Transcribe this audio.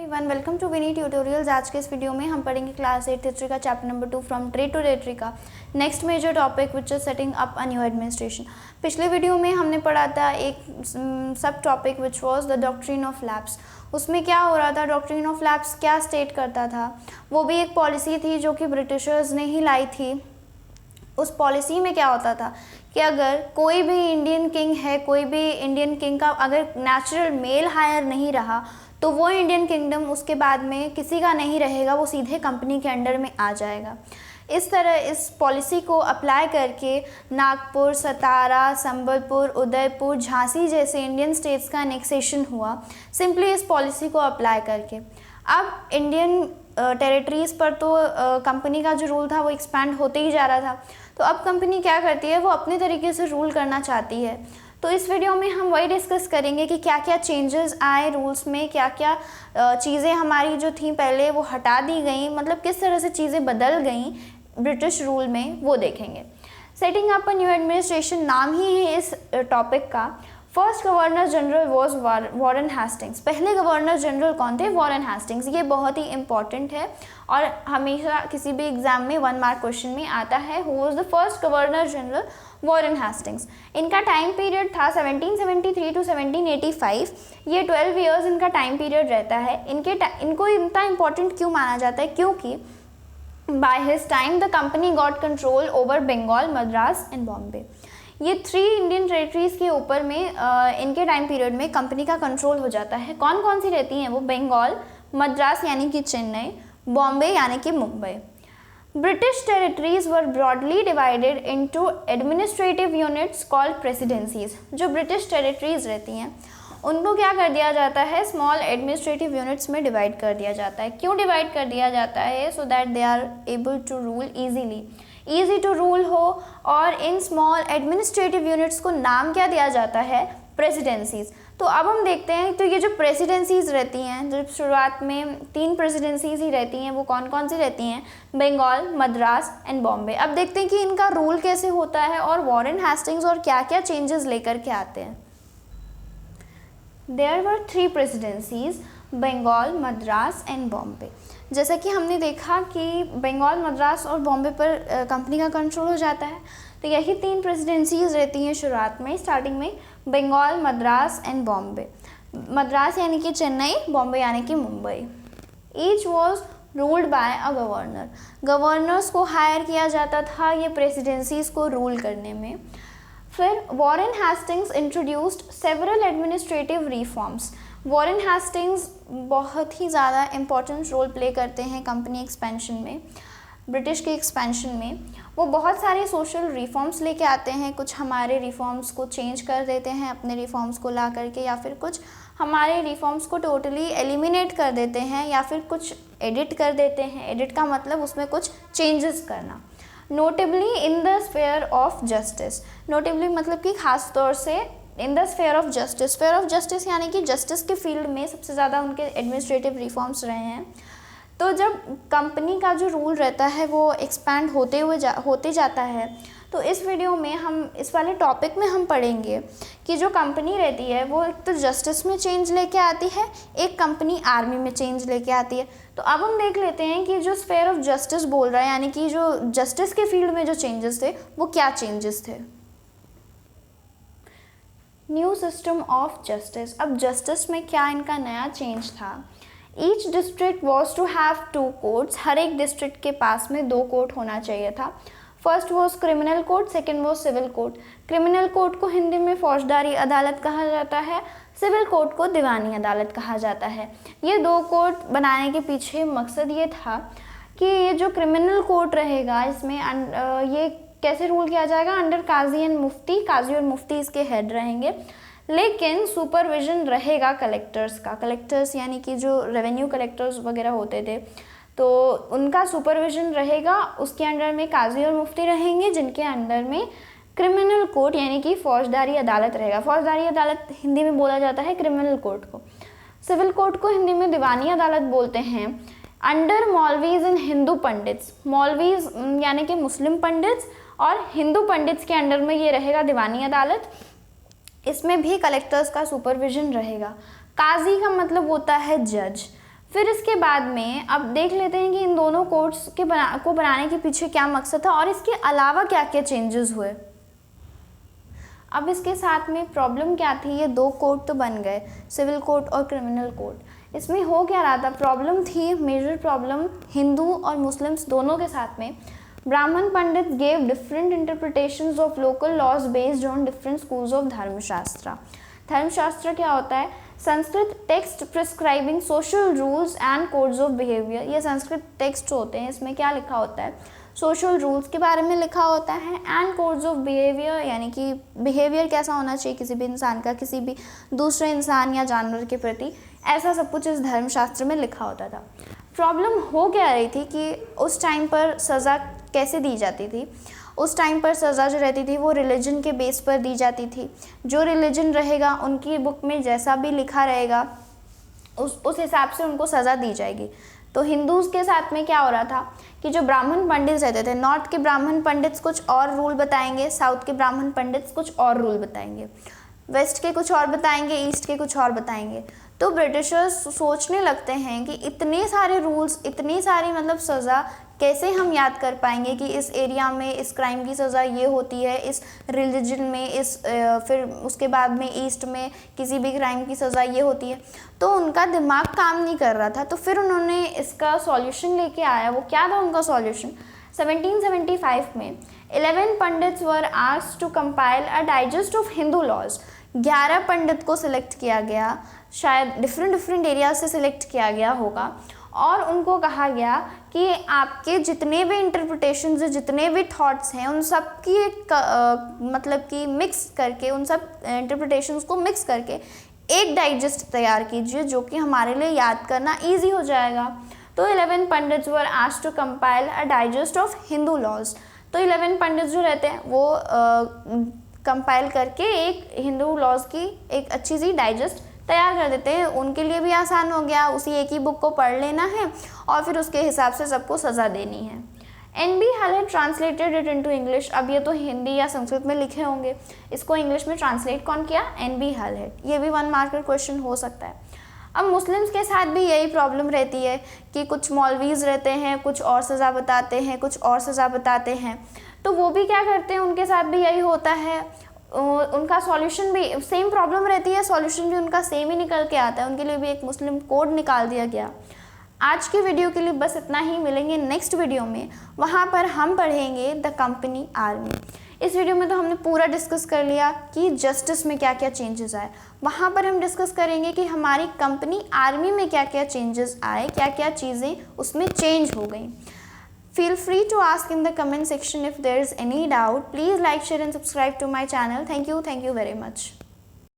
Everyone, welcome to Vini tutorials. आज के इस वीडियो में हम पढ़ेंगे क्लास 8 हिस्ट्री का chapter number 2 from trade to territory का next major topic which is setting up a new administration. पिछले वीडियो में हमने पढ़ा था एक subtopic which was the doctrine of lapse. उसमें क्या हो रहा था, डॉक्ट्रिन ऑफ लैप्स क्या स्टेट करता था, वो भी एक पॉलिसी थी जो कि ब्रिटिशर्स ने ही लाई थी। उस पॉलिसी में क्या होता था कि अगर कोई भी इंडियन किंग है, कोई भी इंडियन किंग का अगर नेचुरल मेल हायर नहीं रहा तो वो इंडियन किंगडम उसके बाद में किसी का नहीं रहेगा, वो सीधे कंपनी के अंडर में आ जाएगा। इस तरह इस पॉलिसी को अप्लाई करके नागपुर, सतारा, संबलपुर, उदयपुर, झांसी जैसे इंडियन स्टेट्स का एनेक्सेशन हुआ सिंपली इस पॉलिसी को अप्लाई करके। अब इंडियन टेरिटरीज़ पर तो कंपनी का जो रूल था वो एक्सपैंड होते ही जा रहा था। तो अब कंपनी क्या करती है, वो अपने तरीके से रूल करना चाहती है। तो इस वीडियो में हम वही डिस्कस करेंगे कि क्या क्या चेंजेस आए रूल्स में, क्या क्या चीज़ें हमारी जो थी पहले वो हटा दी गई, मतलब किस तरह से चीज़ें बदल गई ब्रिटिश रूल में, वो देखेंगे। Setting up a new administration नाम ही है इस टॉपिक का। First governor general was Warren Hastings. पहले गवर्नर जनरल कौन थे? Warren Hastings. ये बहुत ही इंपॉर्टेंट है और हमेशा किसी भी एग्जाम में 1 मार्क क्वेश्चन में आता है। Who was the first governor general? Warren Hastings. इनका टाइम पीरियड था 1773 टू 1785। ये 12 ईयर्स इनका टाइम पीरियड रहता है। इनको इतना इंपॉर्टेंट क्यों माना जाता है? क्योंकि by his time the company got control over Bengal, Madras and Bombay। ये 3 इंडियन टेरिटरीज़ के ऊपर में इनके टाइम पीरियड में कंपनी का कंट्रोल हो जाता है। कौन कौन सी रहती हैं वो? बंगाल, मद्रास यानी कि चेन्नई, बॉम्बे यानी कि Mumbai. British territories were broadly divided into administrative units called presidencies. जो ब्रिटिश टेरिटरीज रहती हैं उनको क्या कर दिया जाता है? स्मॉल एडमिनिस्ट्रेटिव यूनिट्स में डिवाइड कर दिया जाता है। क्यों डिवाइड कर दिया जाता है? So that they are able to rule easy to rule हो। और इन स्मॉल एडमिनिस्ट्रेटिव यूनिट्स को नाम क्या दिया जाता है? प्रेसिडेंसीज। तो अब हम देखते हैं, तो ये जो प्रेसिडेंसीज रहती हैं, जो शुरुआत में 3 प्रेसिडेंसीज ही रहती हैं, वो कौन कौन सी रहती हैं? बंगाल, मद्रास एंड बॉम्बे। अब देखते हैं कि इनका रूल कैसे होता है और वॉरेन हेस्टिंग्स और क्या क्या चेंजेस लेकर के आते हैं। There were 3 presidencies, Bengal, Madras and Bombay. जैसा कि हमने देखा कि बंगाल, मद्रास और बॉम्बे पर कंपनी का कंट्रोल हो जाता है। तो यही 3 प्रेसिडेंसीज रहती हैं शुरुआत में, स्टार्टिंग में बंगाल, मद्रास एंड बॉम्बे। मद्रास यानी कि चेन्नई, बॉम्बे यानी कि Mumbai. Each was ruled by a governor. Governors को हायर किया जाता था ये प्रेसिडेंसीज को रूल करने में। फिर Warren Hastings introduced several administrative reforms. Warren Hastings बहुत ही ज़्यादा इम्पॉर्टेंट रोल प्ले करते हैं कंपनी एक्सपेंशन में, ब्रिटिश के एक्सपेंशन में। वो बहुत सारे सोशल रिफॉर्म्स लेके आते हैं, कुछ हमारे रिफॉर्म्स को चेंज कर देते हैं अपने रिफॉर्म्स को ला करके, या फिर कुछ हमारे रिफॉर्म्स को टोटली एलिमिनेट कर देते हैं, या फिर कुछ एडिट कर देते हैं। एडिट का मतलब उसमें कुछ चेंजेस करना। Notably in the sphere of justice. Notably मतलब कि खास तौर से in the sphere of justice. Sphere of justice यानी कि जस्टिस के फील्ड में सबसे ज़्यादा उनके एडमिनिस्ट्रेटिव रिफॉर्म्स रहे हैं। तो जब कंपनी का जो रूल रहता है वो एक्सपैंड होते जाता है, तो इस वीडियो में हम इस वाले टॉपिक में हम पढ़ेंगे कि जो कंपनी रहती है वो एक तो जस्टिस में चेंज लेके आती है, एक कंपनी आर्मी में चेंज लेके आती है। तो अब हम देख लेते हैं कि जो स्फेयर ऑफ जस्टिस बोल रहा है, यानी कि जो जस्टिस के फील्ड में जो चेंजेस थे वो क्या चेंजेस थे। New system of justice. अब जस्टिस में क्या इनका नया चेंज था? Each district was to have 2 courts. हर एक डिस्ट्रिक्ट के पास में 2 कोर्ट होना चाहिए था। First was criminal court, second was civil court. Criminal court को हिंदी में फौजदारी अदालत कहा जाता है, सिविल कोर्ट को दीवानी अदालत कहा जाता है। ये 2 कोर्ट बनाने के पीछे मकसद ये था कि ये जो क्रिमिनल कोर्ट रहेगा इसमें ये कैसे रूल किया जाएगा? अंडर काजी एंड मुफ्ती। काजी और मुफ्ती इसके हेड रहेंगे, लेकिन सुपरविजन रहेगा कलेक्टर्स का। कलेक्टर्स यानी कि जो रेवेन्यू कलेक्टर्स वगैरह होते थे, तो उनका सुपरविजन रहेगा। उसके अंडर में काजी और मुफ्ती रहेंगे, जिनके अंडर में क्रिमिनल कोर्ट यानी कि फौजदारी अदालत रहेगा। फौजदारी अदालत हिंदी में बोला जाता है क्रिमिनल कोर्ट को। सिविल कोर्ट को हिंदी में दीवानी अदालत बोलते हैं। Under maulvis and Hindu pandits. मौलवीज यानी कि मुस्लिम पंडित्स और हिंदू पंडित्स के अंडर में ये रहेगा दीवानी अदालत। इसमें भी कलेक्टर्स का सुपरविजन रहेगा। काजी का मतलब होता है जज। फिर इसके बाद में अब देख लेते हैं कि इन दोनों कोड्स के बनाने के पीछे क्या मकसद था और इसके अलावा क्या क्या चेंजेस हुए। अब इसके साथ में प्रॉब्लम क्या थी, ये 2 कोड तो बन गए, सिविल कोड और क्रिमिनल कोड। इसमें हो क्या रहा था, प्रॉब्लम थी, मेजर प्रॉब्लम हिंदू और मुस्लिम्स दोनों के साथ में। Brahmin pandit gave different interpretations of local laws based on different schools of dharmashastra. Dharmashastra क्या होता है, Sanskrit text prescribing social rules and codes of behaviour. ये संस्कृत टेक्स्ट होते हैं, इसमें क्या लिखा होता है, सोशल रूल्स के बारे में लिखा होता है, एंड कोड्स ऑफ बिहेवियर यानी कि बिहेवियर कैसा होना चाहिए किसी भी इंसान का किसी भी दूसरे इंसान या जानवर के प्रति, ऐसा सब कुछ इस धर्मशास्त्र में लिखा होता था। प्रॉब्लम हो क्या रही थी कि उस टाइम पर सज़ा कैसे दी जाती थी। उस टाइम पर सज़ा जो रहती थी वो रिलीजन के बेस पर दी जाती थी। जो रिलीजन रहेगा उनकी बुक में जैसा भी लिखा रहेगा उस हिसाब से उनको सज़ा दी जाएगी। तो हिंदूज़ के साथ में क्या हो रहा था कि जो ब्राह्मण पंडित रहते थे, नॉर्थ के ब्राह्मण पंडित कुछ और रूल बताएंगे, साउथ के ब्राह्मण पंडित कुछ और रूल बताएंगे, वेस्ट के कुछ और बताएंगे, ईस्ट के कुछ और बताएंगे। तो ब्रिटिशर्स सोचने लगते हैं कि इतने सारे रूल्स, इतनी सारी मतलब सज़ा कैसे हम याद कर पाएंगे कि इस एरिया में इस क्राइम की सज़ा ये होती है, इस रिलीजन में फिर उसके बाद में ईस्ट में किसी भी क्राइम की सज़ा ये होती है। तो उनका दिमाग काम नहीं कर रहा था। तो फिर उन्होंने इसका सॉल्यूशन लेके आया। वो क्या था उनका सॉल्यूशन, 1775 में 11 pandits were asked to compile a digest of Hindu laws. 11 pandit को सिलेक्ट किया गया, शायद डिफरेंट एरिया से सिलेक्ट किया गया होगा, और उनको कहा गया कि आपके जितने भी इंटरप्रिटेशंस हैं, जितने भी थॉट्स हैं, उन सब की मतलब कि मिक्स करके, उन सब इंटरप्रिटेशंस को मिक्स करके एक डाइजेस्ट तैयार कीजिए जो कि हमारे लिए याद करना ईजी हो जाएगा। तो 11 pandits were asked to compile a digest of Hindu laws. तो 11 पंडित जो रहते हैं वो कंपाइल करके एक हिंदू लॉज की एक अच्छी सी डाइजेस्ट तैयार कर देते हैं। उनके लिए भी आसान हो गया, उसी एक ही बुक को पढ़ लेना है और फिर उसके हिसाब से सबको सज़ा देनी है। NB Hallett translated it into English. अब ये तो हिंदी या संस्कृत में लिखे होंगे, इसको इंग्लिश में ट्रांसलेट कौन किया, NB Hallett। ये भी 1 मार्क का क्वेश्चन हो सकता है। अब मुस्लिम्स के साथ भी यही प्रॉब्लम रहती है कि कुछ मौलवीज़ रहते हैं, कुछ और सज़ा बताते हैं, कुछ और सज़ा बताते हैं। तो वो भी क्या करते हैं, उनके साथ भी यही होता है। उनका सॉल्यूशन भी सेम प्रॉब्लम रहती है, सॉल्यूशन भी उनका सेम ही निकल के आता है। उनके लिए भी एक मुस्लिम कोड निकाल दिया गया। आज की वीडियो के लिए बस इतना ही। मिलेंगे नेक्स्ट वीडियो में, वहाँ पर हम पढ़ेंगे द कंपनी आर्मी। इस वीडियो में तो हमने पूरा डिस्कस कर लिया कि जस्टिस में क्या क्या चेंजेस आए। वहाँ पर हम डिस्कस करेंगे कि हमारी कंपनी आर्मी में क्या क्या चेंजेस आए, क्या क्या चीज़ें उसमें चेंज हो गई। Feel free to ask in the comment section if there is any doubt. Please like, share and subscribe to my channel. Thank you very much.